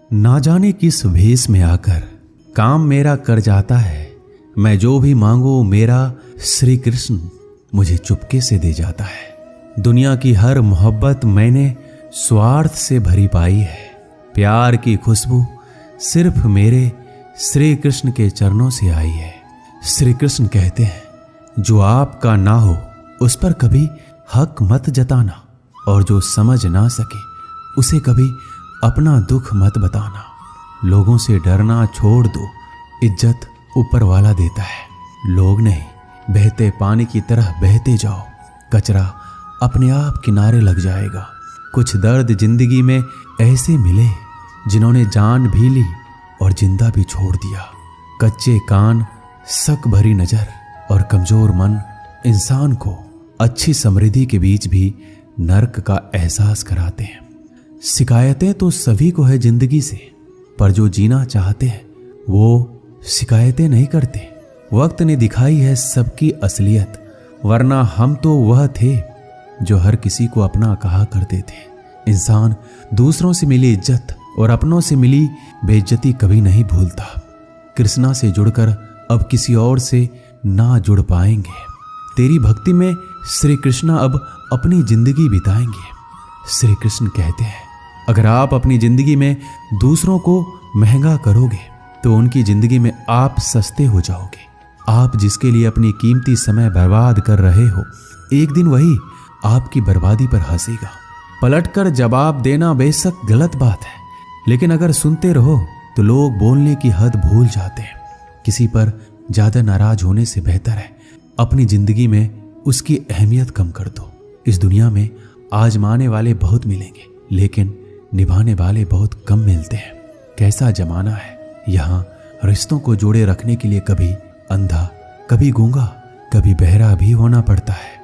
ना जाने किस भेष में आकर काम मेरा कर जाता है। मैं जो भी मांगू मेरा श्री कृष्ण मुझे चुपके से दे जाता है। दुनिया की हर मोहब्बत मैंने स्वार्थ से भरी पाई है। प्यार की खुशबू सिर्फ मेरे श्री कृष्ण के चरणों से आई है। श्री कृष्ण कहते हैं, जो आपका ना हो उस पर कभी हक मत जताना, और जो समझ ना सके उसे कभी अपना दुख मत बताना। लोगों से डरना छोड़ दो, इज्जत ऊपर वाला देता है, लोग नहीं। बहते पानी की तरह बहते जाओ, कचरा अपने आप किनारे लग जाएगा। कुछ दर्द जिंदगी में ऐसे मिले जिन्होंने जान भी ली और जिंदा भी छोड़ दिया। कच्चे कान, शक भरी नजर और कमजोर मन इंसान को अच्छी समृद्धि के बीच भी नर्क का एहसास कराते हैं। शिकायतें तो सभी को है जिंदगी से, पर जो जीना चाहते हैं वो शिकायतें नहीं करते। वक्त ने दिखाई है सबकी असलियत, वरना हम तो वह थे जो हर किसी को अपना कहा करते थे। इंसान दूसरों से मिली इज्जत और अपनों से मिली बेइज्जती कभी नहीं भूलता। कृष्णा से जुड़कर अब किसी और से ना जुड़ पाएंगे। तेरी भक्ति में श्री कृष्णा अब अपनी जिंदगी बिताएंगे। श्री कृष्ण कहते हैं, अगर आप अपनी जिंदगी में दूसरों को महंगा करोगे तो उनकी जिंदगी में आप सस्ते हो जाओगे। आप जिसके लिए अपनी कीमती समय बर्बाद कर रहे हो, एक दिन वही आपकी बर्बादी पर हंसेगा। पलटकर जवाब देना बेशक गलत बात है, लेकिन अगर सुनते रहो तो लोग बोलने की हद भूल जाते हैं। किसी पर ज्यादा नाराज होने से बेहतर है अपनी जिंदगी में उसकी अहमियत कम कर दो। इस दुनिया में आजमाने वाले बहुत मिलेंगे, लेकिन निभाने वाले बहुत कम मिलते हैं। कैसा जमाना है, यहाँ रिश्तों को जोड़े रखने के लिए कभी अंधा, कभी गूंगा, कभी बहरा भी होना पड़ता है।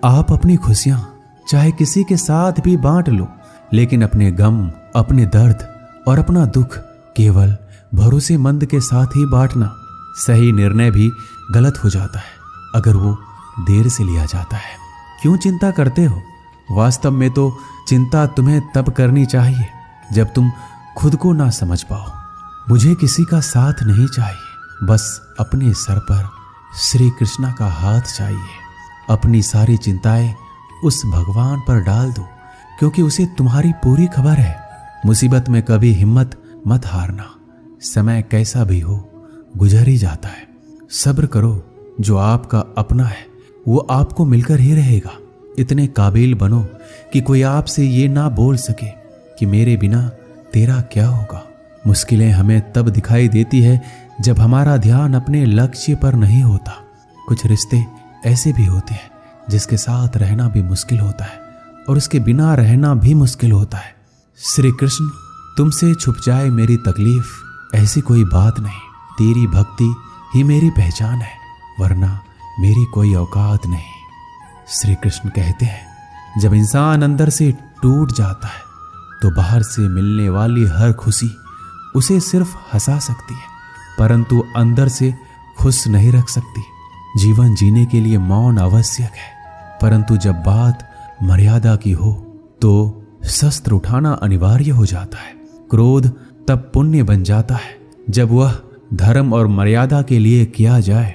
आप अपनी खुशियां चाहे किसी के साथ भी बांट लो, लेकिन अपने गम, अपने दर्द और अपना दुख केवल भरोसेमंद के साथ ही बांटना। सही निर्णय भी गलत हो जाता है अगर वो देर से लिया जाता है। क्यों चिंता करते हो? वास्तव में तो चिंता तुम्हें तब करनी चाहिए जब तुम खुद को ना समझ पाओ। मुझे किसी का साथ नहीं चाहिए, बस अपने सर पर श्री कृष्णा का हाथ चाहिए। अपनी सारी चिंताएं उस भगवान पर डाल दो, क्योंकि उसे तुम्हारी पूरी खबर है। मुसीबत में कभी हिम्मत मत हारना। समय कैसा भी हो गुजर ही जाता है। सब्र करो, जो आपका अपना है वो आपको मिलकर ही रहेगा। इतने काबिल बनो कि कोई आपसे ये ना बोल सके कि मेरे बिना तेरा क्या होगा। मुश्किलें हमें तब दिखाई देती है जब हमारा ध्यान अपने लक्ष्य पर नहीं होता। कुछ रिश्ते ऐसे भी होते हैं जिसके साथ रहना भी मुश्किल होता है और उसके बिना रहना भी मुश्किल होता है। श्री कृष्ण, तुमसे छुप जाए मेरी तकलीफ, ऐसी कोई बात नहीं। तेरी भक्ति ही मेरी पहचान है, वरना मेरी कोई औकात नहीं। श्री कृष्ण कहते हैं, जब इंसान अंदर से टूट जाता है तो बाहर से मिलने वाली हर खुशी उसे सिर्फ हंसा सकती है, परंतु अंदर से खुश नहीं रख सकती। जीवन जीने के लिए मौन आवश्यक है, परंतु जब बात मर्यादा की हो तो शस्त्र उठाना अनिवार्य हो जाता है। क्रोध तब पुण्य बन जाता है जब वह धर्म और मर्यादा के लिए किया जाए,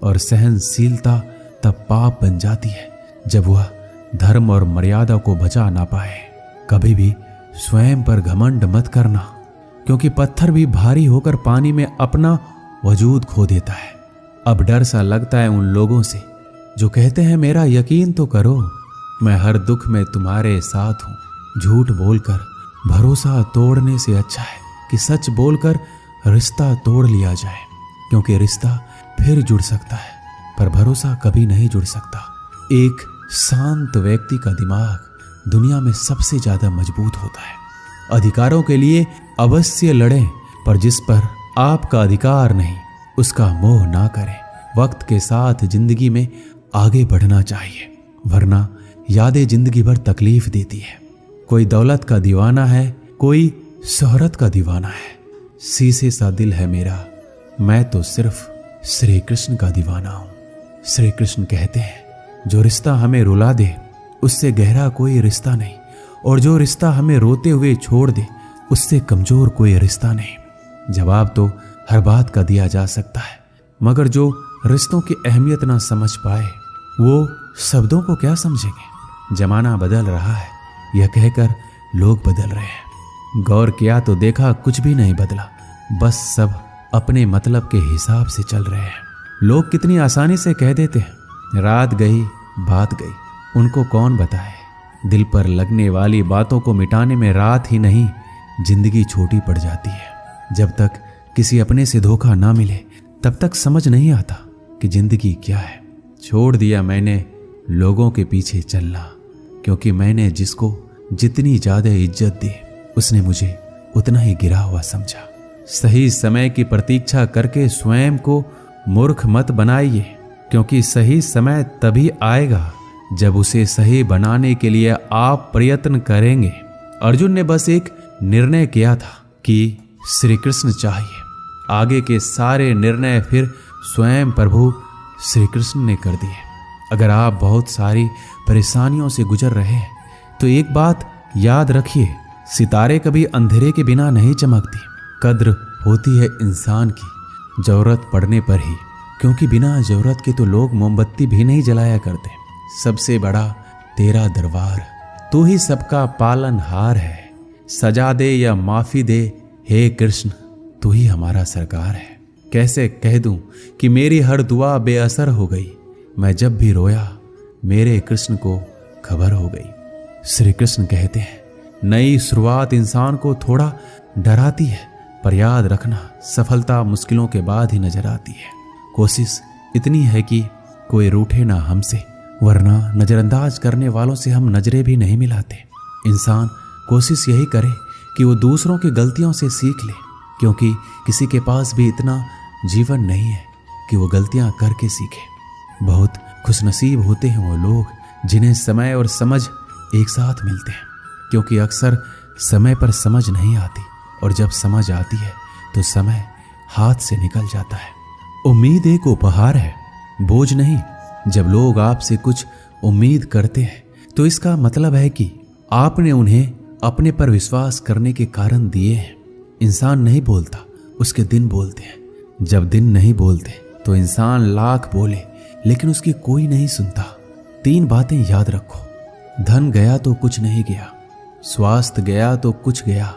और सहनशीलता तब पाप बन जाती है जब वह धर्म और मर्यादा को बचा ना पाए। कभी भी स्वयं पर घमंड मत करना, क्योंकि पत्थर भी भारी होकर पानी में अपना वजूद खो देता है। अब डर सा लगता है उन लोगों से जो कहते हैं, मेरा यकीन तो करो, मैं हर दुख में तुम्हारे साथ हूं। झूठ बोलकर भरोसा तोड़ने से अच्छा है कि सच बोलकर रिश्ता तोड़ लिया जाए, क्योंकि रिश्ता फिर जुड़ सकता है पर भरोसा कभी नहीं जुड़ सकता। एक शांत व्यक्ति का दिमाग दुनिया में सबसे ज्यादा मजबूत होता है। अधिकारों के लिए अवश्य लड़ें, पर जिस पर आपका अधिकार नहीं उसका मोह ना करें। वक्त के साथ जिंदगी में आगे बढ़ना चाहिए, वरना यादें जिंदगी भर तकलीफ देती है। कोई दौलत का दीवाना है, कोई शोहरत का दीवाना है। शीशे सा दिल है मेरा, मैं तो सिर्फ श्री कृष्ण का दीवाना हूं। श्री कृष्ण कहते हैं, जो रिश्ता हमें रुला दे उससे गहरा कोई रिश्ता नहीं, और जो रिश्ता हमें रोते हुए छोड़ दे उससे कमजोर कोई रिश्ता नहीं। जवाब तो हर बात का दिया जा सकता है, मगर जो रिश्तों की अहमियत ना समझ पाए वो शब्दों को क्या समझेंगे। जमाना बदल रहा है यह कहकर लोग बदल रहे हैं। गौर किया तो देखा कुछ भी नहीं बदला, बस सब अपने मतलब के हिसाब से चल रहे हैं। लोग कितनी आसानी से कह देते हैं रात गई बात गई, उनको कौन बताए। दिल पर लगने वाली बातों को मिटाने में रात ही नहीं जिंदगी छोटी पड़ जाती है। जब तक किसी अपने से धोखा ना मिले तब तक समझ नहीं आता कि जिंदगी क्या है। छोड़ दिया मैंने लोगों के पीछे चलना, क्योंकि मैंने जिसको जितनी ज्यादा इज्जत दी उसने मुझे उतना ही गिरा हुआ समझा। सही समय की प्रतीक्षा करके स्वयं को मूर्ख मत बनाइए, क्योंकि सही समय तभी आएगा जब उसे सही बनाने के लिए आप प्रयत्न करेंगे। अर्जुन ने बस एक निर्णय किया था कि श्री कृष्ण चाहिए। आगे के सारे निर्णय फिर स्वयं प्रभु श्री कृष्ण ने कर दिए। अगर आप बहुत सारी परेशानियों से गुजर रहे हैं तो एक बात याद रखिए, सितारे कभी अंधेरे के बिना नहीं चमकती। कद्र होती है इंसान की जरूरत पड़ने पर ही, क्योंकि बिना जरूरत के तो लोग मोमबत्ती भी नहीं जलाया करते। सबसे बड़ा तेरा दरबार, तू ही सबका पालनहार है। सजा दे या माफी दे, हे कृष्ण तू ही हमारा सरकार है। कैसे कह दूं कि मेरी हर दुआ बेअसर हो गई। मैं जब भी रोया मेरे कृष्ण को खबर हो गई। श्री कृष्ण कहते हैं नई शुरुआत इंसान को थोड़ा डराती है, पर याद रखना सफलता मुश्किलों के बाद ही नजर आती है। कोशिश इतनी है कि कोई रूठे ना हमसे, वरना नजरअंदाज करने वालों से हम नजरें भी नहीं मिलाते। इंसान कोशिश यही करे कि वो दूसरों की गलतियों से सीख ले, क्योंकि किसी के पास भी इतना जीवन नहीं है कि वो गलतियां करके सीखे। बहुत खुशनसीब होते हैं वो लोग जिन्हें समय और समझ एक साथ मिलते हैं, क्योंकि अक्सर समय पर समझ नहीं आती और जब समझ आती है तो समय हाथ से निकल जाता है। उम्मीद एक उपहार है, बोझ नहीं। जब लोग आपसे कुछ उम्मीद करते हैं तो इसका मतलब है कि आपने उन्हें अपने पर विश्वास करने के कारण दिए हैं। इंसान नहीं बोलता, उसके दिन बोलते हैं। जब दिन नहीं बोलते तो इंसान लाख बोले लेकिन उसकी कोई नहीं सुनता। 3 बातें याद रखो, धन गया तो कुछ नहीं गया, स्वास्थ्य गया तो कुछ गया,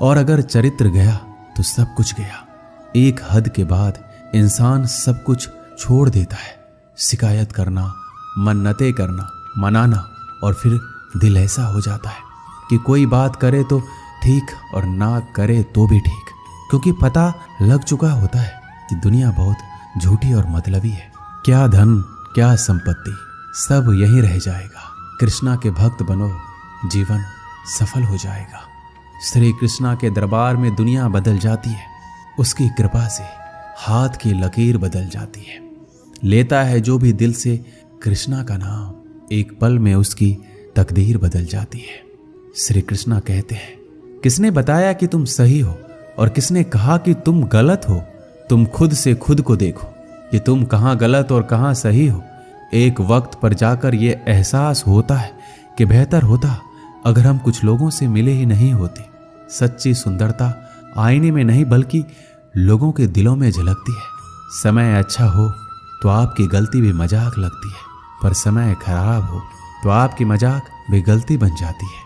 और अगर चरित्र गया तो सब कुछ गया। एक हद के बाद इंसान सब कुछ छोड़ देता है। शिकायत करना, मन्नतें करना, मनाना, और फिर दिल ऐसा हो जाता है कि कोई बात करे तो ठीक और ना करे तो भी ठीक, क्योंकि पता लग चुका होता है कि दुनिया बहुत झूठी और मतलबी है। क्या धन क्या संपत्ति, सब यहीं रह जाएगा। कृष्णा के भक्त बनो, जीवन सफल हो जाएगा। श्री कृष्णा के दरबार में दुनिया बदल जाती है, उसकी कृपा से हाथ की लकीर बदल जाती है। लेता है जो भी दिल से कृष्णा का नाम, एक पल में उसकी तकदीर बदल जाती है। श्री कृष्णा कहते हैं किसने बताया कि तुम सही हो और किसने कहा कि तुम गलत हो। तुम खुद से खुद को देखो कि तुम कहाँ गलत और कहाँ सही हो। एक वक्त पर जाकर ये एहसास होता है कि बेहतर होता अगर हम कुछ लोगों से मिले ही नहीं होते। सच्ची सुंदरता आईने में नहीं बल्कि लोगों के दिलों में झलकती है। समय अच्छा हो तो आपकी गलती भी मजाक लगती है, पर समय खराब हो तो आपकी मजाक भी गलती बन जाती है।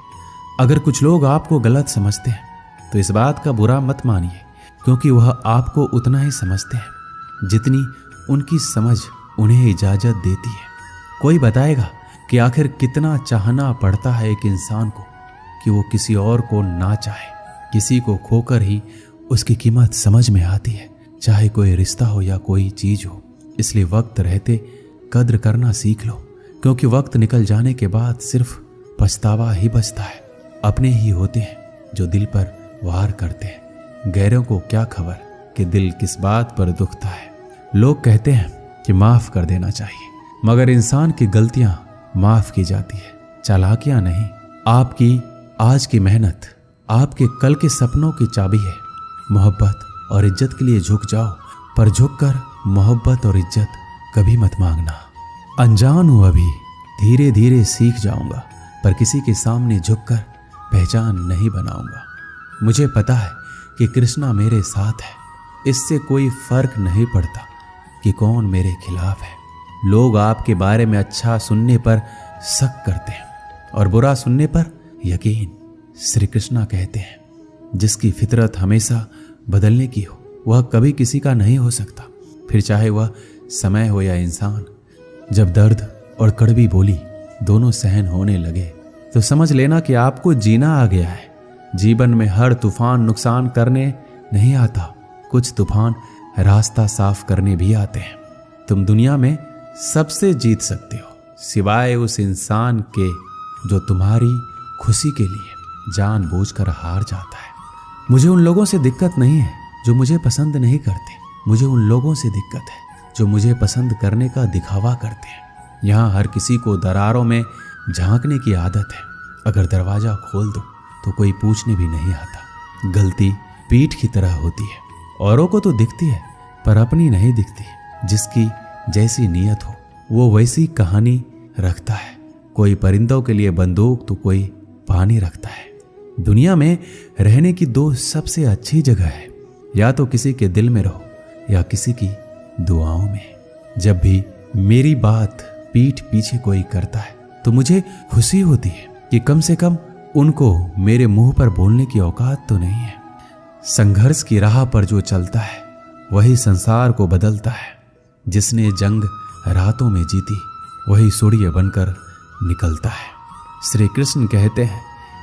अगर कुछ लोग आपको गलत समझते हैं तो इस बात का बुरा मत मानिए, क्योंकि वह आपको उतना ही समझते हैं जितनी उनकी समझ उन्हें इजाजत देती है। कोई बताएगा कि आखिर कितना चाहना पड़ता है एक इंसान को कि वो किसी और को ना चाहे। किसी को खोकर ही उसकी कीमत समझ में आती है, चाहे कोई रिश्ता हो या कोई चीज हो। इसलिए वक्त रहते कद्र करना सीख लो, क्योंकि वक्त निकल जाने के बाद सिर्फ पछतावा ही बचता है। अपने ही होते हैं जो दिल पर वार करते हैं। गैरों को क्या खबर कि दिल किस बात पर दुखता है। लोग कहते हैं कि माफ कर देना चाहिए, मगर इंसान की गलतियां माफ की जाती है, चालाकियां नहीं। आपकी आज की मेहनत आपके कल के सपनों की चाबी है। मोहब्बत और इज्जत के लिए झुक जाओ, पर झुककर मोहब्बत और इज्जत कभी मत मांगना। अनजान हूं अभी, धीरे धीरे सीख जाऊंगा, पर किसी के सामने झुककर पहचान नहीं बनाऊंगा। मुझे पता है कि कृष्णा मेरे साथ है। इससे कोई फर्क नहीं पड़ता कि कौन मेरे खिलाफ है। लोग आपके बारे में अच्छा सुनने पर शक करते हैं और बुरा सुनने पर यकीन। श्री कृष्णा कहते हैं, जिसकी फितरत हमेशा बदलने की हो वह कभी किसी का नहीं हो सकता, फिर चाहे वह समय हो या इंसान। जब दर्द और कड़वी बोली दोनों सहन होने लगे तो समझ लेना कि आपको जीना आ गया है। जीवन में हर तूफान नुकसान करने नहीं आता, कुछ तूफान रास्ता साफ करने भी आते हैं। तुम दुनिया में सबसे जीत सकते हो सिवाय उस इंसान के जो तुम्हारी खुशी के लिए जानबूझकर हार जाता है। मुझे उन लोगों से दिक्कत नहीं है जो मुझे पसंद नहीं करते, मुझे उन लोगों से दिक्कत है जो मुझे पसंद करने का दिखावा करते हैं। यहाँ हर किसी को दरारों में झांकने की आदत है। अगर दरवाजा खोल दो तो कोई पूछने भी नहीं आता। गलती पीठ की तरह होती है, औरों को तो दिखती है पर अपनी नहीं दिखती। जिसकी जैसी नीयत हो वो वैसी कहानी रखता है। कोई परिंदों के लिए बंदूक तो कोई पानी रखता है। दुनिया में रहने की दो सबसे अच्छी जगह है, या तो किसी के दिल में रहो या किसी की दुआओं में। जब भी मेरी बात पीठ पीछे कोई करता है तो मुझे खुशी होती है कि कम से कम उनको मेरे मुंह पर बोलने की औकात तो नहीं है। संघर्ष की राह पर जो चलता है वही संसार को बदलता है। जिसने जंग रातों में जीती वही सूर्य बनकर निकलता है। श्री कृष्ण कहते हैं,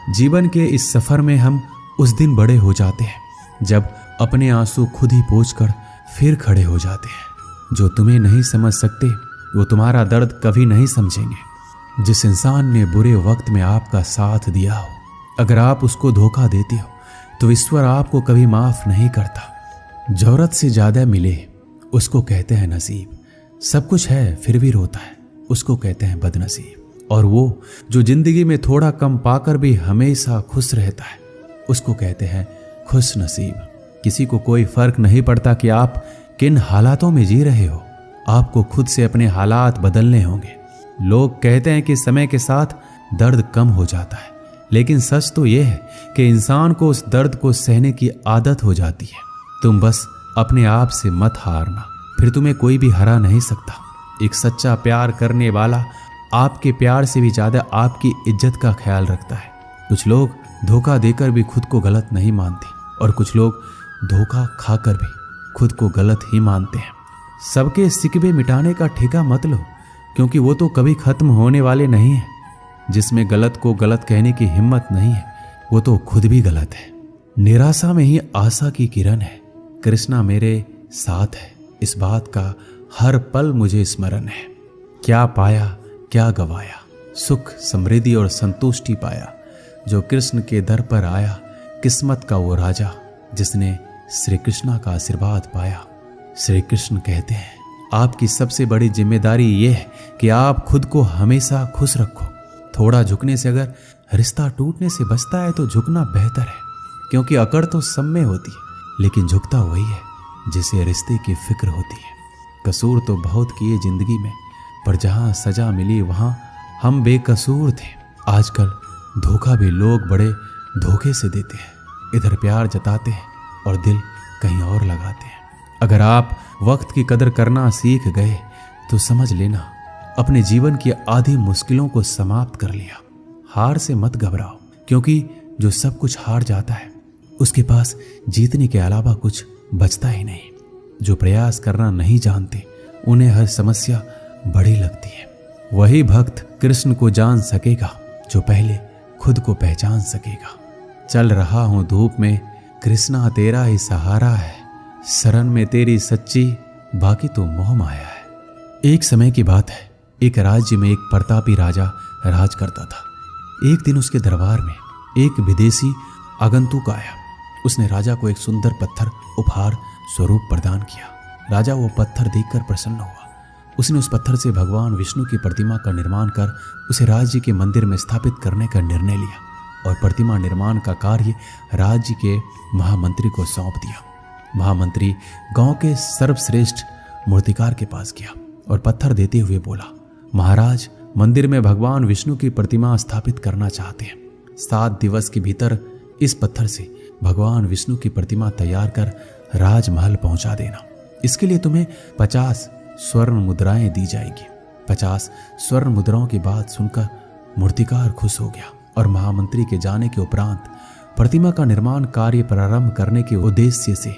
जीवन के इस सफर में हम उस दिन बड़े हो जाते हैं जब अपने आंसू खुद ही पोंछकर फिर खड़े हो जाते हैं। जो तुम्हें नहीं समझ सकते वो तुम्हारा दर्द कभी नहीं समझेंगे। जिस इंसान ने बुरे वक्त में आपका साथ दिया हो, अगर आप उसको धोखा देते हो तो ईश्वर आपको कभी माफ नहीं करता। जरूरत से ज्यादा मिले उसको कहते हैं नसीब। सब कुछ है फिर भी रोता है उसको कहते हैं बदनसीब। और वो जो जिंदगी में थोड़ा कम पाकर भी हमेशा खुश रहता है उसको कहते हैं खुश नसीब। किसी को कोई फर्क नहीं पड़ता कि आप किन हालातों में जी रहे हो, आपको खुद से अपने हालात बदलने होंगे। लोग कहते हैं कि समय के साथ दर्द कम हो जाता है, लेकिन सच तो यह है कि इंसान को उस दर्द को सहने की आदत हो जाती है। तुम बस अपने आप से मत हारना, फिर तुम्हें कोई भी हरा नहीं सकता। एक सच्चा प्यार करने वाला आपके प्यार से भी ज्यादा आपकी इज्जत का ख्याल रखता है। कुछ लोग धोखा देकर भी खुद को गलत नहीं मानते और कुछ लोग धोखा खाकर भी खुद को गलत ही मानते हैं। सबके सिकवे मिटाने का ठेका मत लो, क्योंकि वो तो कभी खत्म होने वाले नहीं है। जिसमें गलत को गलत कहने की हिम्मत नहीं है वो तो खुद भी गलत है। निराशा में ही आशा की किरण है। कृष्णा मेरे साथ है, इस बात का हर पल मुझे स्मरण है। क्या पाया क्या गवाया, सुख समृद्धि और संतुष्टि पाया जो कृष्ण के दर पर आया। किस्मत का वो राजा जिसने श्री कृष्णा का आशीर्वाद पाया। श्री कृष्ण कहते हैं, आपकी सबसे बड़ी जिम्मेदारी यह है कि आप खुद को हमेशा खुश रखो। थोड़ा झुकने से अगर रिश्ता टूटने से बचता है तो झुकना बेहतर है, क्योंकि अकड़ तो सब में होती है लेकिन झुकता वही है जिसे रिश्ते की फिक्र होती है। कसूर तो बहुत किए जिंदगी में, पर जहां सजा मिली वहां हम बेकसूर थे। आजकल धोखा भी लोग बड़े धोखे से देते हैं। इधर प्यार जताते हैं और दिल कहीं और लगाते हैं। अगर आप वक्त की कदर करना सीख गए तो समझ लेना अपने जीवन की आधी मुश्किलों को समाप्त कर लिया। हार से मत घबराओ, क्योंकि जो सब कुछ हार जाता है उसके पास जीतने के अलावा कुछ बचता ही नहीं। जो प्रयास करना नहीं जानते उन्हें हर समस्या बड़ी लगती है। वही भक्त कृष्ण को जान सकेगा जो पहले खुद को पहचान सकेगा। चल रहा हूं धूप में, कृष्णा तेरा ही सहारा है। शरण में तेरी सच्ची, बाकी तो मोह माया है। एक समय की बात है, एक राज्य में एक प्रतापी राजा राज करता था। एक दिन उसके दरबार में एक विदेशी आगंतुक आया। उसने राजा को एक सुंदर पत्थर उपहार स्वरूप प्रदान किया। राजा वो पत्थर देखकर प्रसन्न हुआ। उसने उस पत्थर से भगवान विष्णु की प्रतिमा का निर्माण कर उसे राज्य के मंदिर में स्थापित करने का निर्णय लिया और प्रतिमा निर्माण का कार्य राज्य के महामंत्री को सौंप दिया। महामंत्री गांव के सर्वश्रेष्ठ मूर्तिकार के पास गया और पत्थर देते हुए बोला, महाराज, मंदिर में भगवान विष्णु की प्रतिमा स्थापित करना चाहते हैं। 7 दिवस के भीतर इस पत्थर से भगवान विष्णु की प्रतिमा तैयार कर राजमहल पहुंचा देना। इसके लिए तुम्हें 50 स्वर्ण मुद्राएं दी जाएगी। 50 स्वर्ण मुद्राओं की बात सुनकर मूर्तिकार खुश हो गया और महामंत्री के जाने के उपरांत प्रतिमा का निर्माण कार्य प्रारंभ करने के उद्देश्य से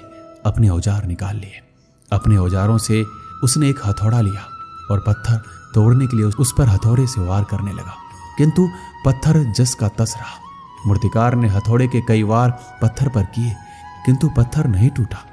अपने औजार निकाल लिए। अपने औजारों से उसने एक हथौड़ा लिया और पत्थर तोड़ने के लिए उस पर हथौड़े से वार करने लगा, किंतु पत्थर जस का तस रहा। मूर्तिकार ने हथौड़े के कई वार पत्थर पर किए, किंतु पत्थर नहीं टूटा।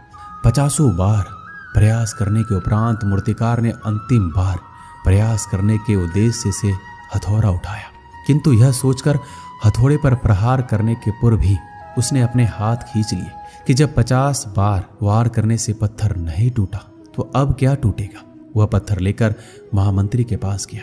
50 बार प्रयास करने के उपरांत मूर्तिकार ने अंतिम बार प्रयास करने के उद्देश्य से हथौड़ा उठाया, किंतु यह सोचकर हथौड़े पर प्रहार करने के पूर्व भी उसने अपने हाथ खींच लिए कि जब 50 बार वार करने से पत्थर नहीं टूटा तो अब क्या टूटेगा। वह पत्थर लेकर महामंत्री के पास गया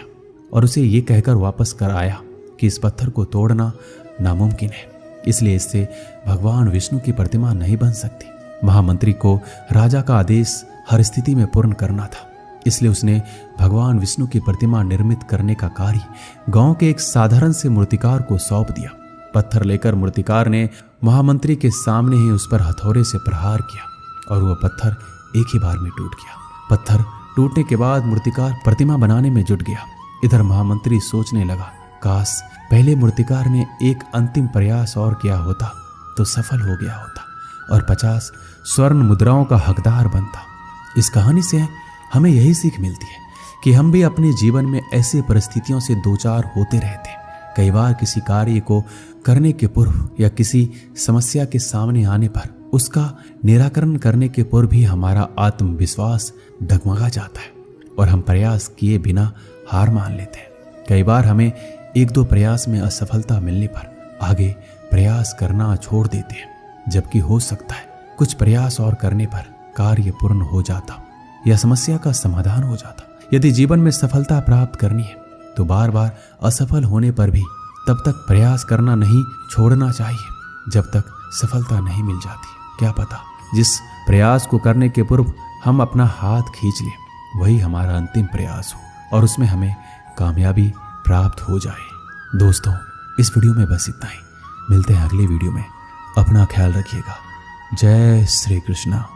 और उसे ये कहकर वापस कर आया कि इस पत्थर को तोड़ना नामुमकिन है, इसलिए इससे भगवान विष्णु की प्रतिमा नहीं बन सकती। महामंत्री को राजा का आदेश हर स्थिति में पूर्ण करना था, इसलिए उसने भगवान विष्णु की प्रतिमा निर्मित करने का कार्य गांव के एक साधारण से मूर्तिकार को सौंप दिया। पत्थर लेकर मूर्तिकार ने महामंत्री के सामने ही उस पर हथौड़े से प्रहार किया और वह पत्थर एक ही बार में टूट गया। पत्थर टूटने के बाद मूर्तिकार प्रतिमा बनाने में जुट गया। इधर महामंत्री सोचने लगा, काश पहले मूर्तिकार ने एक अंतिम प्रयास और किया होता तो सफल हो गया होता और 50 स्वर्ण मुद्राओं का हकदार बनता। इस कहानी से हमें यही सीख मिलती है कि हम भी अपने जीवन में ऐसे परिस्थितियों से दो चार होते रहते हैं। कई बार किसी कार्य को करने के पूर्व या किसी समस्या के सामने आने पर उसका निराकरण करने के पूर्व भी हमारा आत्मविश्वास डगमगा जाता है और हम प्रयास किए बिना हार मान लेते हैं। कई बार हमें 1-2 प्रयास में असफलता मिलने पर आगे प्रयास करना छोड़ देते हैं, जबकि हो सकता है कुछ प्रयास और करने पर कार्य पूर्ण हो जाता या समस्या का समाधान हो जाता। यदि जीवन में सफलता प्राप्त करनी है तो बार बार असफल होने पर भी तब तक प्रयास करना नहीं छोड़ना चाहिए जब तक सफलता नहीं मिल जाती। क्या पता जिस प्रयास को करने के पूर्व हम अपना हाथ खींच लें वही हमारा अंतिम प्रयास हो और उसमें हमें कामयाबी प्राप्त हो जाए। दोस्तों, इस वीडियो में बस इतना ही। मिलते हैं अगले वीडियो में। अपना ख्याल रखिएगा। जय श्री कृष्णा।